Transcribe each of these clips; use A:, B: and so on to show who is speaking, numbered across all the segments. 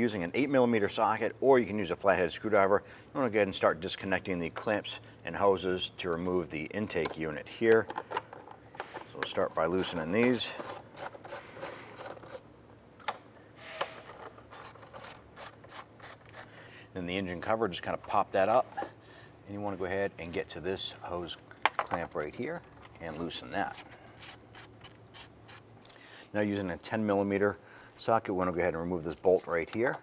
A: using an 8mm socket, or you can use a flathead screwdriver. You want to go ahead and start disconnecting the clamps and hoses to remove the intake unit here. So we'll start by loosening these. Then the engine cover, just kind of pop that up. And you want to go ahead and get to this hose clamp right here and loosen that. Now using a 10mm socket, we're going to go ahead and remove this bolt right here.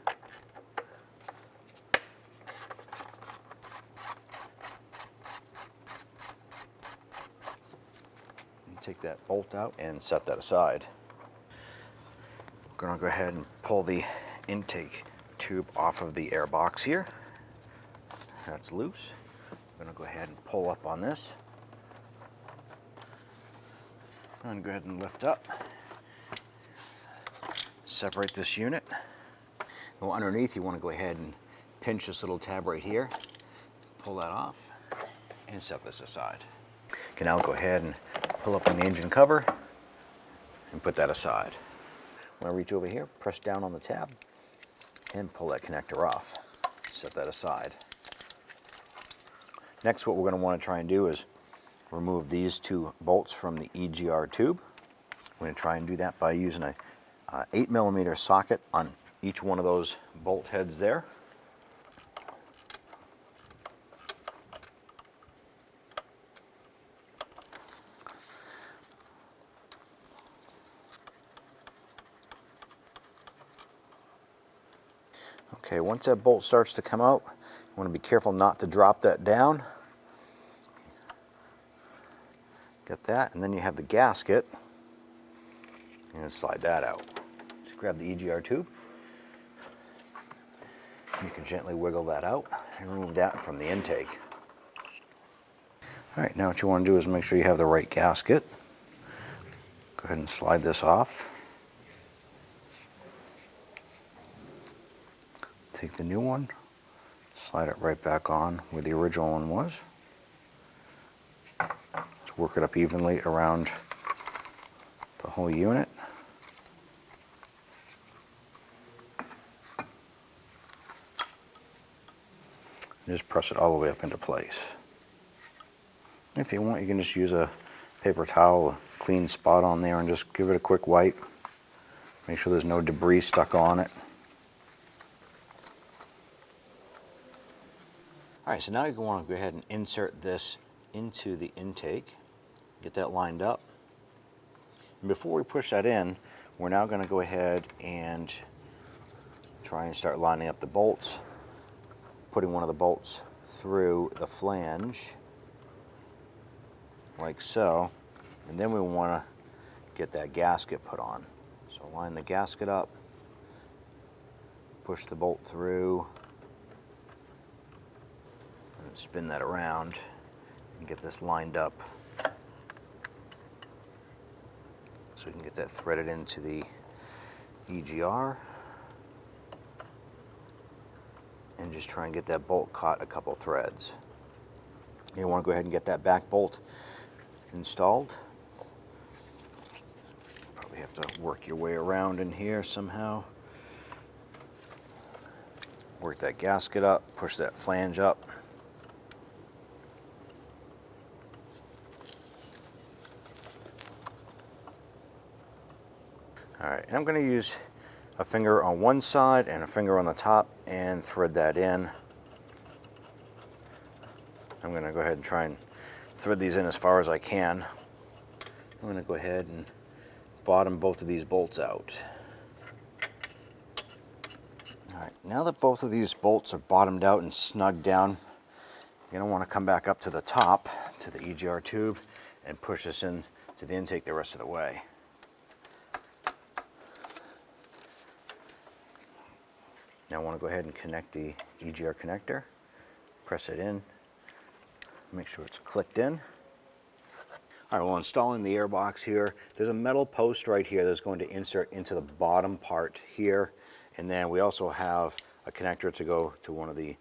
A: And take that bolt out and set that aside. We're going to go ahead and pull the intake tube off of the air box here. That's loose. I'm going to go ahead and pull up on this. I'm going to go ahead and lift up. Separate this unit. Well, underneath you want to go ahead and pinch this little tab right here. Pull that off and set this aside. Okay, now go ahead and pull up on the engine cover and put that aside. I'm going to reach over here, press down on the tab, and pull that connector off. Set that aside. Next, what we're going to want to try and do is remove these two bolts from the EGR tube. We're going to try and do that by using a 8mm socket on each one of those bolt heads there. Okay, once that bolt starts to come out, you want to be careful not to drop that down. Get that, and then you have the gasket, and slide that out. Just grab the EGR tube. You can gently wiggle that out and remove that from the intake. All right, now what you want to do is make sure you have the right gasket. Go ahead and slide this off. Take the new one, slide it right back on where the original one was. Let's work it up evenly around the whole unit. And just press it all the way up into place. If you want, you can just use a paper towel, a clean spot on there, and just give it a quick wipe. Make sure there's no debris stuck on it. All right, so now you want to go ahead and insert this into the intake. Get that lined up. And before we push that in, we're now going to go ahead and try and start lining up the bolts. Putting one of the bolts through the flange, like so. And then we want to get that gasket put on. So line the gasket up, push the bolt through, and spin that around and get this lined up so we can get that threaded into the EGR and just try and get that bolt caught a couple threads. You want to go ahead and get that back bolt installed. Probably have to work your way around in here somehow. Work that gasket up, push that flange up. All right, and I'm going to use a finger on one side and a finger on the top and thread that in. I'm going to go ahead and try and thread these in as far as I can. I'm going to go ahead and bottom both of these bolts out. All right, now that both of these bolts are bottomed out and snugged down, you're going to want to come back up to the top, to the EGR tube, and push this in to the intake the rest of the way. Now I want to go ahead and connect the EGR connector, press it in, make sure it's clicked in. All right, well, installing the air box here, there's a metal post right here that's going to insert into the bottom part here, and then we also have a connector to go to one of the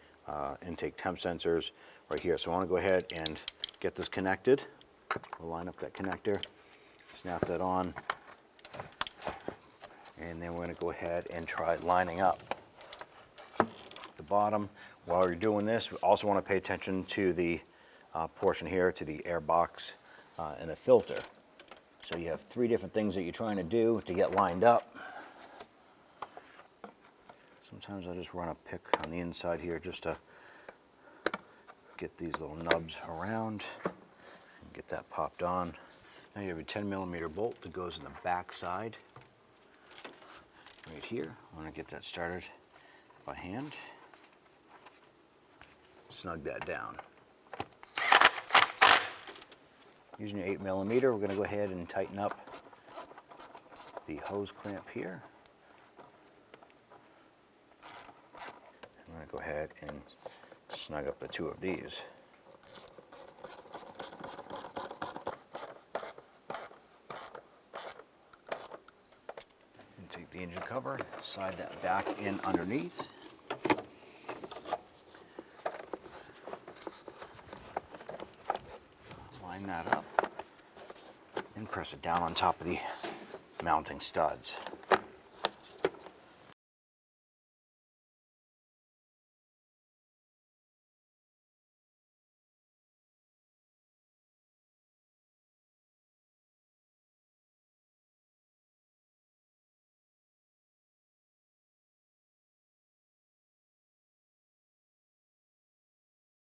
A: intake temp sensors right here. So I want to go ahead and get this connected. We'll line up that connector, snap that on, and then we're going to go ahead and try lining up bottom. While you're doing this, we also want to pay attention to the portion here, to the air box and the filter. So you have 3 different things that you're trying to do to get lined up. Sometimes I just run a pick on the inside here just to get these little nubs around and get that popped on. Now you have a 10mm bolt that goes in the back side right here. I want to get that started by hand. Snug that down. Using your 8mm, we're going to go ahead and tighten up the hose clamp here. I'm going to go ahead and snug up the 2 of these. And take the engine cover, slide that back in underneath. Line that up and press it down on top of the mounting studs.